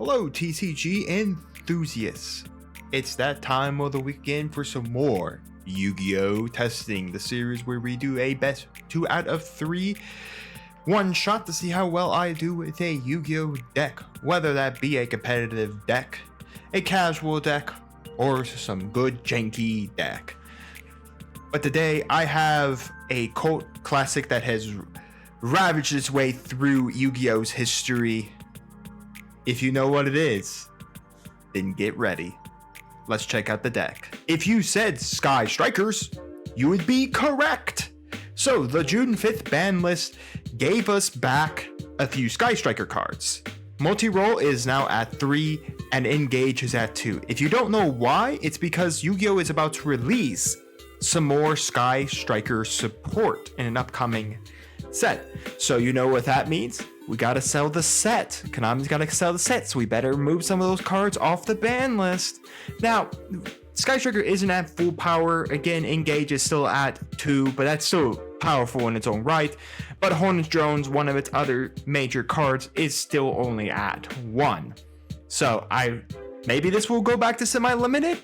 Hello, TCG enthusiasts. It's that time of the weekend for some more Yu-Gi-Oh! Testing, the series where we do a best 2 out of 3 one shot to see how well I do with a Yu-Gi-Oh! Deck, whether that be a competitive deck, a casual deck, or some good janky deck. But today I have a cult classic that has ravaged its way through Yu-Gi-Oh!'s history. If you know what it is, then get ready. Let's check out the deck. If you said Sky Strikers, you would be correct. So the June 5th ban list gave us back a few Sky Striker cards. Multi-roll is now at 3 and Engage is at 2. If you don't know why, it's because Yu-Gi-Oh! Is about to release some more Sky Striker support in an upcoming set. So you know what that means? We gotta sell the set. Konami's gotta sell the set, so we better move some of those cards off the ban list. Now, Sky Striker isn't at full power. Again, Engage is still at 2, but that's still powerful in its own right. But Hornet's Drones, one of its other major cards, is still only at 1. So maybe this will go back to semi-limited.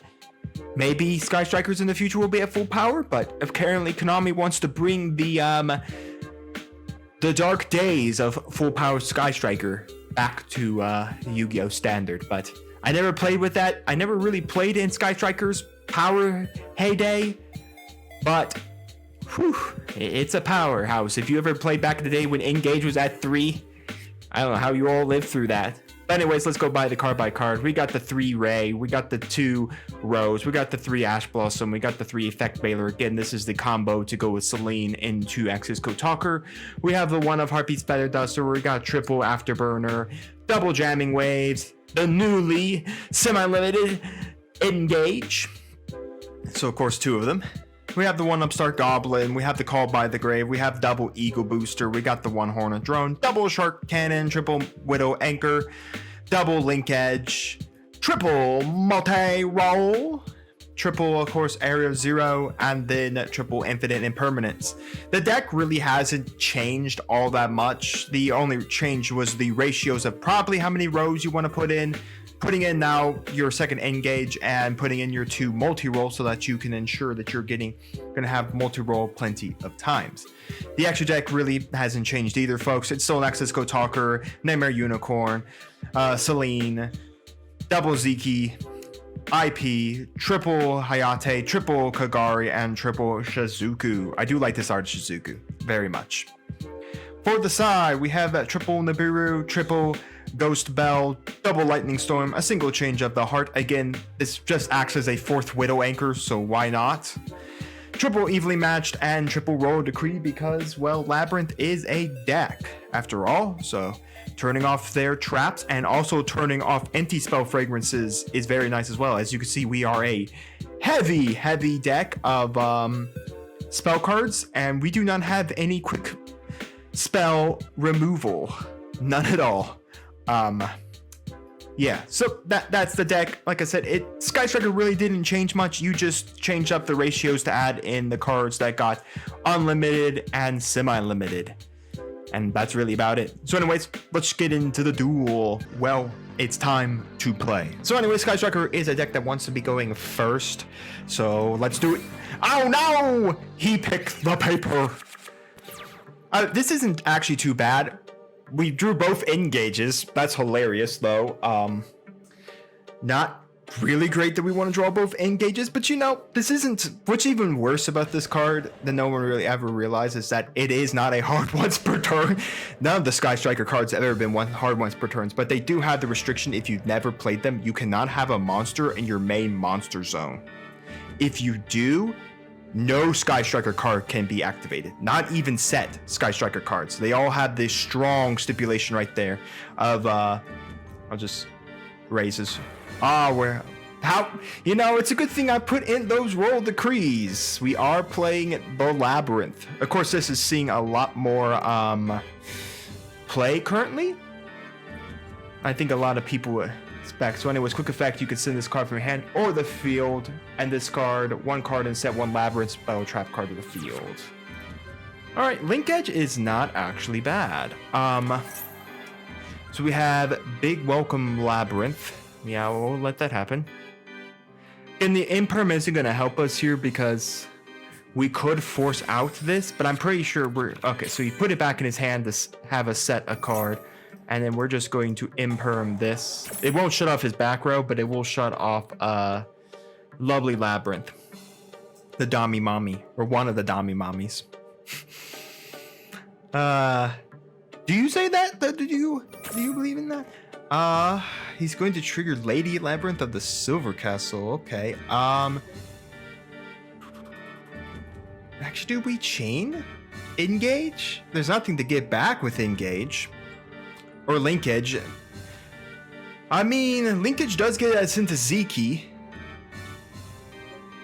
Maybe Sky Strikers in the future will be at full power, but apparently Konami wants to bring the dark days of full power Sky Striker back to Yu-Gi-Oh! Standard. But I never played with that. I never really played in Sky Striker's power heyday, but whew, it's a powerhouse. If you ever played back in the day when Engage was at 3, I don't know how you all lived through that. But anyways, let's go by card. We got the 3 Ray, we got the 2 Rose, we got the 3 Ash Blossom, we got the 3 Effect Veiler. Again, this is the combo to go with Celine into X's Kotalker. We have the 1 of Harpy's Feather Duster, we got triple Afterburner, double Jamming Waves, the newly semi-limited Engage. So of course 2 of them. We have the 1 Upstart Goblin, we have the Call by the Grave, we have double Eagle Booster, we got the 1 Hornet Drone, double Shark Cannon, triple Widow Anchor, double Link Edge, triple Multi-Roll, triple, of course, Area Zero, and then triple Infinite Impermanence. The deck really hasn't changed all that much. The only change was the ratios of probably how many rows you want to put in. Putting in now your second Engage and putting in your 2 multi-roll so that you can ensure that you're gonna have multi-roll plenty of times. The extra deck really hasn't changed either, folks. It's still an Access Go Talker, Nightmare Unicorn, Celine, double Ziki, IP, triple Hayate, triple Kagari, and triple Shizuku. I do like this art Shizuku very much. For the side, we have that triple Nibiru, triple Ghost Bell, double Lightning Storm, a single change of the heart. Again, this just acts as a 4th Widow Anchor, so why not? Triple Evenly Matched and triple Royal Decree because, well, Labyrinth is a deck after all, so turning off their traps and also turning off anti-spell fragrances is very nice as well. As you can see, we are a heavy deck of spell cards, and we do not have any quick spell removal. None at all. Yeah, so that's the deck. Like I said, Sky Striker really didn't change much. You just changed up the ratios to add in the cards that got unlimited and semi-limited, and that's really about it. So anyways, let's get into the duel. Well, it's time to play. So anyways, Sky Striker is a deck that wants to be going first, so let's do it. Oh no, he picked the paper. This isn't actually too bad. We drew both Engages. That's hilarious, though. Not really great that we want to draw both Engages, but you know, this isn't... What's even worse about this card than no one really ever realizes that it is not a hard once per turn. None of the Sky Striker cards have ever been hard once per turns, but they do have the restriction if you've never played them. You cannot have a monster in your main monster zone. If you do, no Sky Striker card can be activated. Not even set Sky Striker cards. They all have this strong stipulation right there of I'll just raises. You know, it's a good thing I put in those roll decrees. We are playing the Labyrinth. Of course, this is seeing a lot more play currently. I think a lot of people spec. So anyways, quick effect, you can send this card from your hand or the field and discard 1 card and set 1 Labyrinth spell trap card to the field. Alright, Link Edge is not actually bad. So we have Big Welcome Labyrinth. Yeah, we'll let that happen. And the imperm isn't going to help us here because we could force out this, but I'm pretty sure we're... Okay, so you put it back in his hand to have us set a card, and then we're just going to imperm this. It won't shut off his back row, but it will shut off Lovely Labyrinth. The Dami Mommy, or one of the Dami Mommies. Do you say that? Do you believe in that? He's going to trigger Lady Labyrinth of the Silver Castle. Okay. Actually, do we chain? Engage? There's nothing to get back with engage. Or linkage. I mean, linkage does get us into Z-key.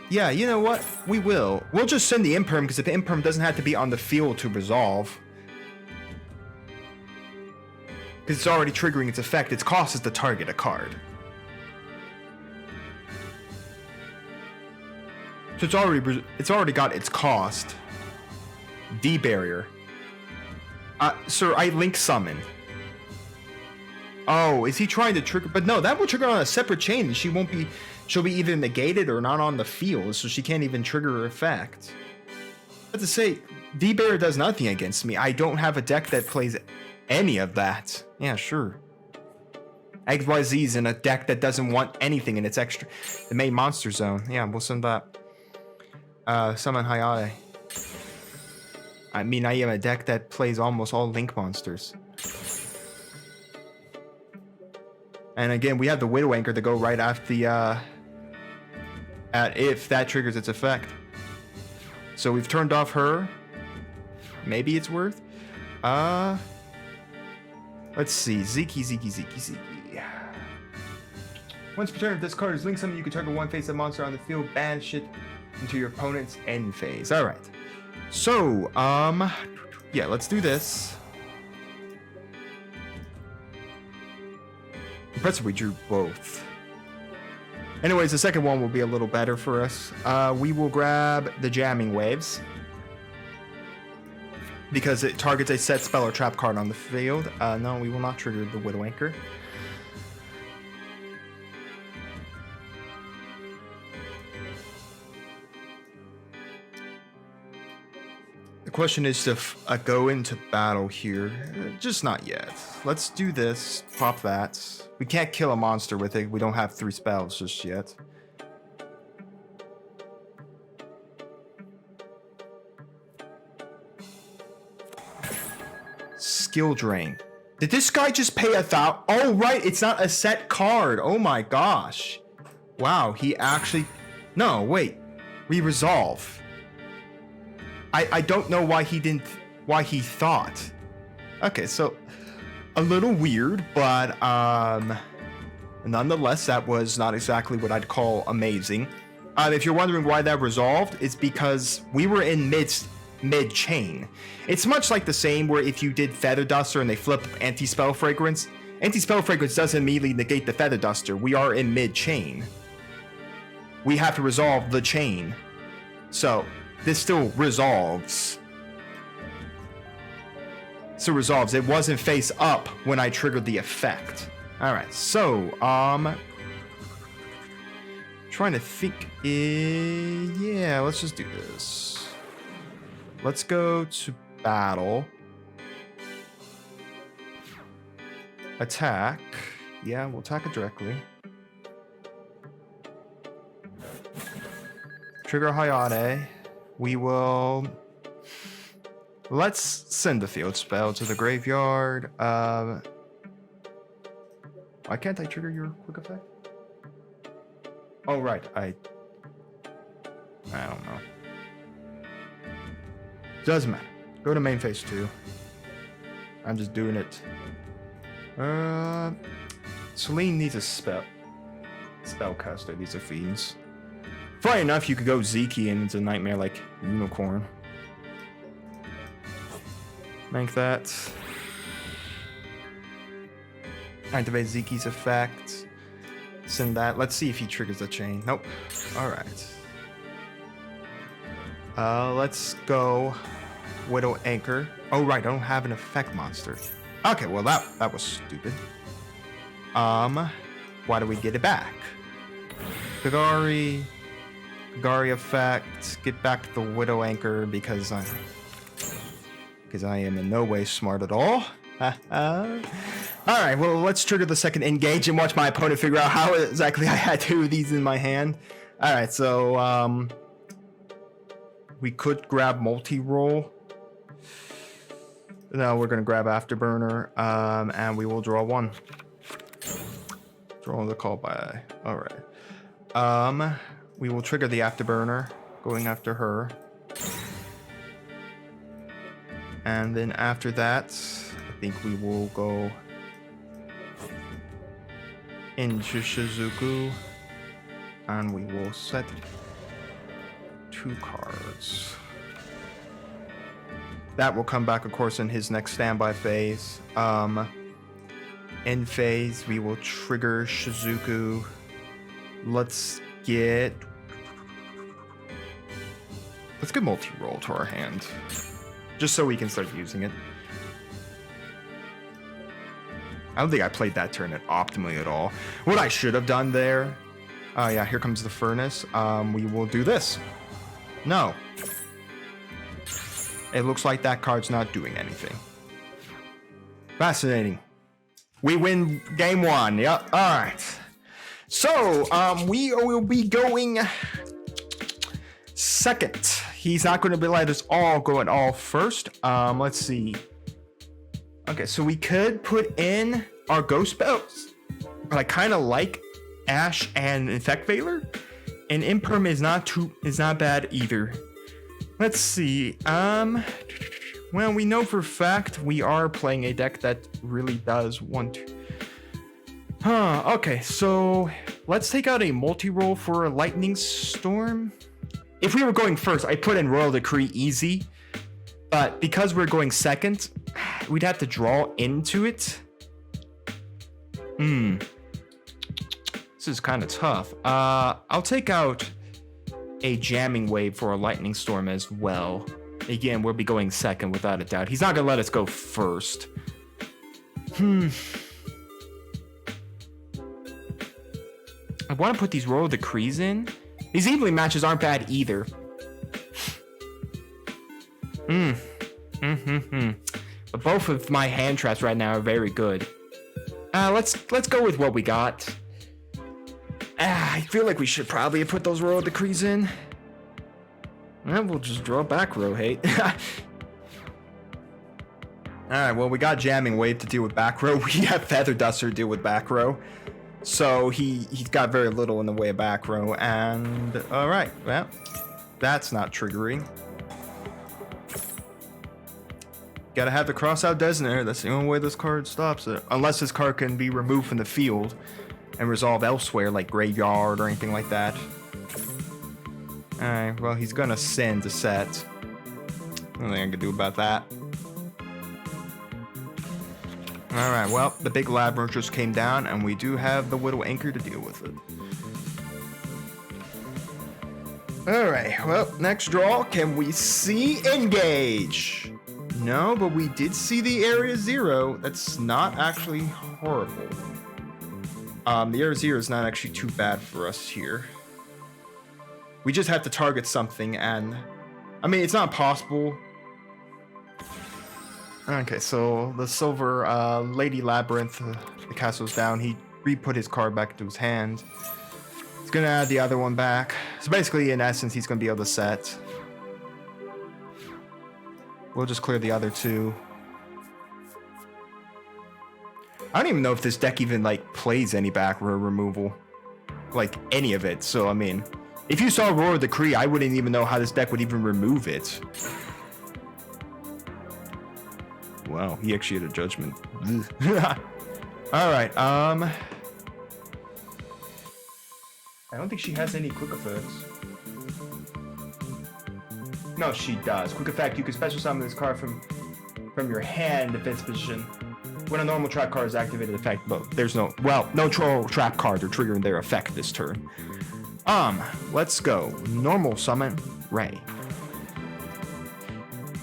Yeah, you know what? We will. We'll just send the imperm because the imperm doesn't have to be on the field to resolve. Because it's already triggering its effect. Its cost is to target a card. So it's already got its cost. D barrier. Sir, I link summon. Oh, is he trying to trigger? But no, that will trigger on a separate chain, and she'll be either negated or not on the field, so she can't even trigger her effect. But to say, D barrier does nothing against me. I don't have a deck that plays any of that. Yeah, sure. XYZ's in a deck that doesn't want anything in its extra. The main monster zone. Yeah, we'll send that. Summon Hayate. I mean, I am a deck that plays almost all Link monsters. And again, we have the Widow Anchor to go right after the, if that triggers its effect. So we've turned off her. Maybe it's worth. Let's see. Ziki. Once per turn, if this card is linked summon, you can target one face-up monster on the field, banish it into your opponent's end phase. All right. So, yeah, let's do this. Impressive, we drew both. Anyways, the second one will be a little better for us. We will grab the Jamming Waves because it targets a set spell or trap card on the field. No, we will not trigger the Widow Anchor. The question is to go into battle here. Just not yet. Let's do this. Pop that. We can't kill a monster with it. We don't have 3 spells just yet. Skill drain. Did this guy just pay 1,000? Oh, right. It's not a set card. Oh my gosh. Wow. He actually... No, wait. We resolve. I don't know why he didn't, why he thought. Okay, so a little weird, but nonetheless, that was not exactly what I'd call amazing. If you're wondering why that resolved, it's because we were in mid-chain. It's much like the same where if you did Feather Duster and they flip Anti-Spell Fragrance, Anti-Spell Fragrance doesn't immediately negate the Feather Duster. We are in mid-chain. We have to resolve the chain. So... this still resolves. So resolves. It wasn't face up when I triggered the effect. Alright, so, trying to think. Yeah, let's just do this. Let's go to battle. Attack. Yeah, we'll attack it directly. Trigger Hayate. We will... let's send the field spell to the graveyard. Why can't I trigger your quick effect? Oh, right. I don't know. Doesn't matter. Go to main phase 2. I'm just doing it. Celine needs a spellcaster. These are fiends. Funny enough, you could go Ziki and it's a nightmare like Unicorn. Make that. Activate Ziki's effect. Send that. Let's see if he triggers the chain. Nope. Alright. Let's go Widow Anchor. Oh, right. I don't have an effect monster. Okay, well that was stupid. Why do we get it back? Kagari effect. Get back the Widow Anchor because I am in no way smart at all. Alright, well, let's trigger the second engage and watch my opponent figure out how exactly I had two of these in my hand. Alright, so, we could grab multi-roll. No, we're going to grab Afterburner, and we will draw one. Draw the call by... Alright. We will trigger the Afterburner, going after her. And then after that, I think we will go into Shizuku, and we will set 2 cards. That will come back, of course, in his next standby phase. End phase, we will trigger Shizuku. Let's get multi-roll to our hand, just so we can start using it. I don't think I played that turn optimally at all. What I should have done there... Oh yeah, here comes the furnace. We will do this. No. It looks like that card's not doing anything. Fascinating. We win game 1. Yep. Alright. So, we will be going... second. He's not going to let us all go at all first. Let's see. Okay, so we could put in our ghost spells, but I kind of like Ash and Infect Veiler, and Imperm is not bad either. Let's see. Well, we know for a fact we are playing a deck that really does want to. Okay, so let's take out a multi-roll for a Lightning Storm. If we were going first, I put in Royal Decree easy, but because we're going second, we'd have to draw into it. This is kind of tough. I'll take out a Jamming Wave for a Lightning Storm as well. Again, we'll be going second without a doubt. He's not going to let us go first. I want to put these Royal Decrees in. These evenly matches aren't bad either. But both of my hand traps right now are very good. Let's go with what we got. I feel like we should probably put those Royal Decrees in. And we'll just draw back row hate. Alright, well, we got Jamming Wave to deal with back row. We have Feather Duster to deal with back row. So he's got very little in the way of back row. And alright, well, that's not triggering. Gotta have the Crossout Designator. That's the only way this card stops it. Unless this card can be removed from the field and resolve elsewhere, like Graveyard or anything like that. Alright, well, he's gonna send a set. Nothing I can do about that. Alright, well, the big Labyrinth just came down, and we do have the Widow Anchor to deal with it. Alright, well, next draw. Can we see Engage? No, but we did see the Area Zero. That's not actually horrible. The Area Zero is not actually too bad for us here. We just have to target something, and... I mean, it's not possible. Okay, so the Silver Lady Labyrinth, the castle's down. He re-put his card back into his hand. He's gonna add the other one back. So basically, in essence, he's gonna be able to set. We'll just clear the other two. I don't even know if this deck even, like, plays any back row removal. Like, any of it. So, I mean, if you saw Roar Decree, I wouldn't even know how this deck would even remove it. Wow, he actually had a judgment. Alright, I don't think she has any quick effects. No, she does. Quick effect, you can special summon this card from your hand defense position. When a normal trap card is activated effect, but there's no troll trap cards are triggering their effect this turn. Let's go. Normal summon Ray.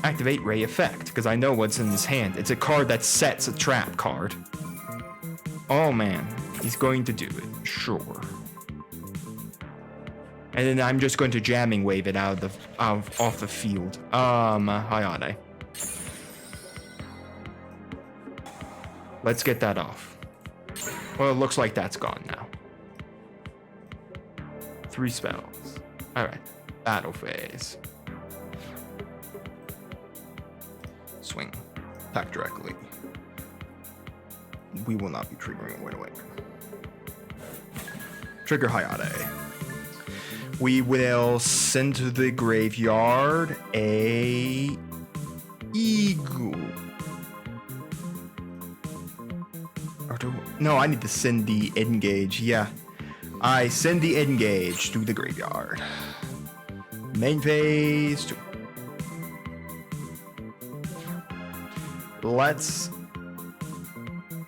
Activate Ray Effect, because I know what's in his hand. It's a card that sets a trap card. Oh man, he's going to do it, sure. And then I'm just going to jamming wave it out of off the field. Hayate. Let's get that off. Well, it looks like that's gone now. 3 spells. Alright. Battle phase. Swing. Attack directly. We will not be triggering Widow Anchor. Trigger Hayate. We will send to the graveyard a yugioh. No, I need to send the engage. Yeah, I send the engage to the graveyard. Main phase 2. Let's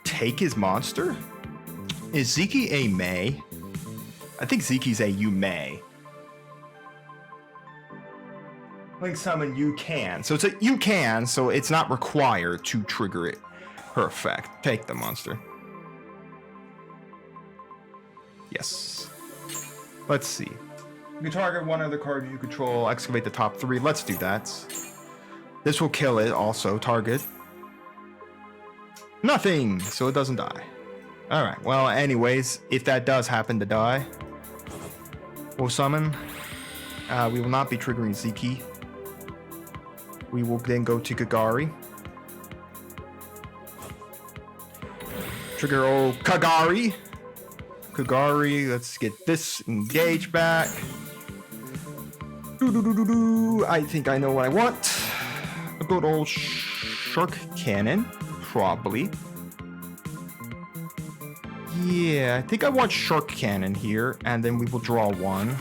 take his monster. Is Ziki a May? I think Ziki's a you may. Like summon you can. So it's a you can, so it's not required to trigger it. Her effect. Take the monster. Yes. Let's see. You can target one other card you control, excavate the top 3. Let's do that. This will kill it also. Target. Nothing! So it doesn't die. Alright, well, anyways, if that does happen to die, we'll summon. We will not be triggering Ziki. We will then go to Kagari. Trigger old Kagari. Kagari, let's get this engage back. I think I know what I want. A good old shark cannon, probably. Yeah, I think I want shark cannon here, and then we will draw 1.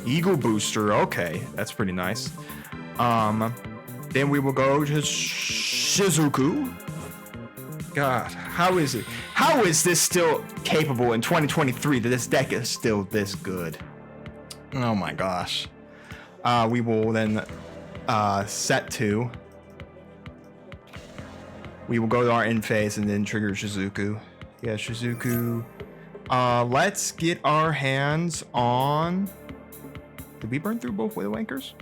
Eagle booster, okay, that's pretty nice. Then we will go to Shizuku. God, how is it? How is this still capable in 2023 that this deck is still this good? Oh my gosh. We will then set 2. We will go to our end phase and then trigger Shizuku. Yeah, Shizuku. Let's get our hands on... Did we burn through both Widow Anchors?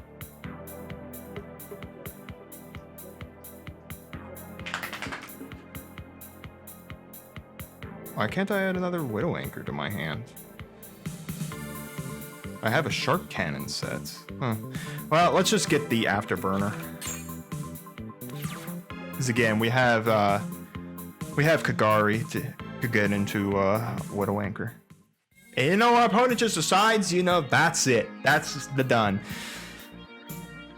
Why can't I add another Widow Anchor to my hand? I have a Shark Cannon set. Huh. Well, let's just get the Afterburner. Because again, we have Kagari to get into Widow Anchor. And you know, our opponent just decides, you know, that's it. That's the done.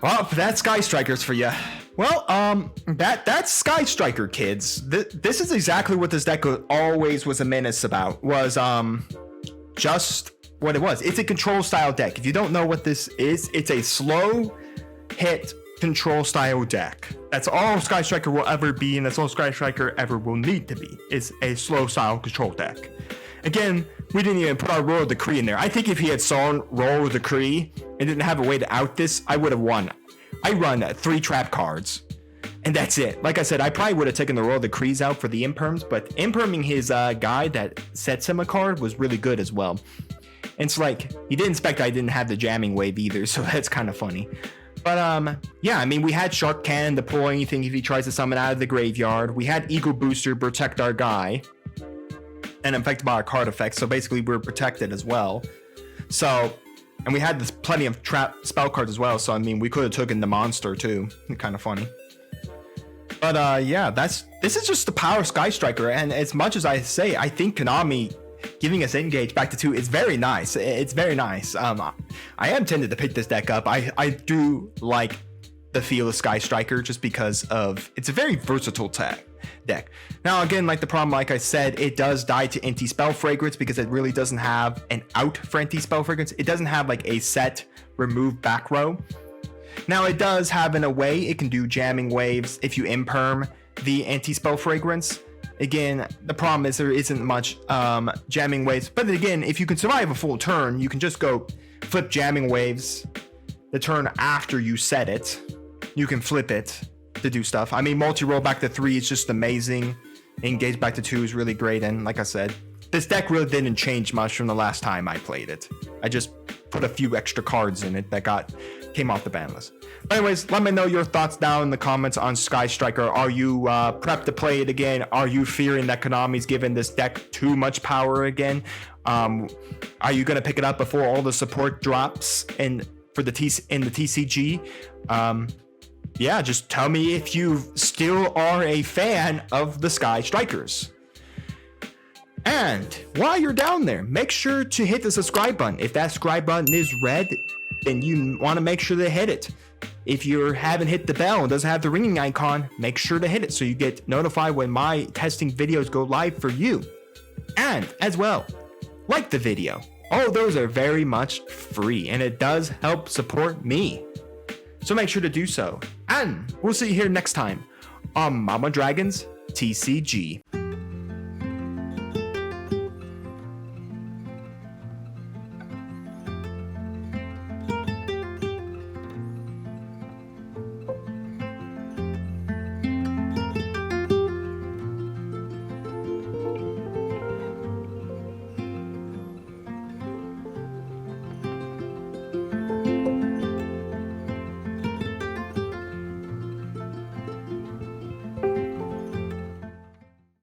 Well, that's Sky Strikers for you. Well, that's Sky Striker, kids. This is exactly what this deck always was a menace about. Was just what it was. It's a control style deck. If you don't know what this is, it's a slow hit control style deck. That's all Sky Striker will ever be, and that's all Sky Striker ever will need to be. Is a slow style control deck. Again, we didn't even put our Royal Decree in there. I think if he had sawn Royal Decree and didn't have a way to out this, I would have won. I run 3 trap cards, and that's it. Like I said, I probably would have taken the Royal Decrees out for the imperms, but imperming his guy that sets him a card was really good as well. And it's like, he didn't expect I didn't have the jamming wave either, so that's kind of funny. But yeah, I mean, we had Shark Cannon to pull anything if he tries to summon out of the graveyard. We had Eagle Booster protect our guy, and affected by our card effects, so basically we're protected as well. So, and we had this plenty of trap spell cards as well, so I mean, we could have taken the monster too. Kind of funny. But yeah, this is just the power of Sky Striker, and as much as I say, I think Konami giving us Engage back to 2 is very nice. It's very nice. I am tempted to pick this deck up. I do like the feel of Sky Striker just because of it's a very versatile deck. Now again, like the problem, like I said, it does die to anti-spell fragrance because it really doesn't have an out for anti-spell fragrance. It doesn't have like a set remove back row. Now it does have, in a way, it can do jamming waves if you imperm the anti-spell fragrance. Again, the problem is there isn't much jamming waves, but again, if you can survive a full turn, you can just go flip jamming waves the turn after you set it. you can flip it to do stuff. I mean, multi-roll back to 3 is just amazing. Engage back to 2 is really great. And like I said, this deck really didn't change much from the last time I played it. I just put a few extra cards in it that came off the ban list. But anyways, let me know your thoughts down in the comments on Sky Striker. Are you prepped to play it again? Are you fearing that Konami's giving this deck too much power again? Are you gonna pick it up before all the support drops in the TCG? Yeah, just tell me if you still are a fan of the Sky Strikers. And while you're down there, make sure to hit the subscribe button. If that subscribe button is red, then you want to make sure to hit it. If you haven't hit the bell and doesn't have the ringing icon, make sure to hit it so you get notified when my testing videos go live for you. And as well, like the video. All of those are very much free and it does help support me. So make sure to do so. And we'll see you here next time on Mama Dragon's TCG.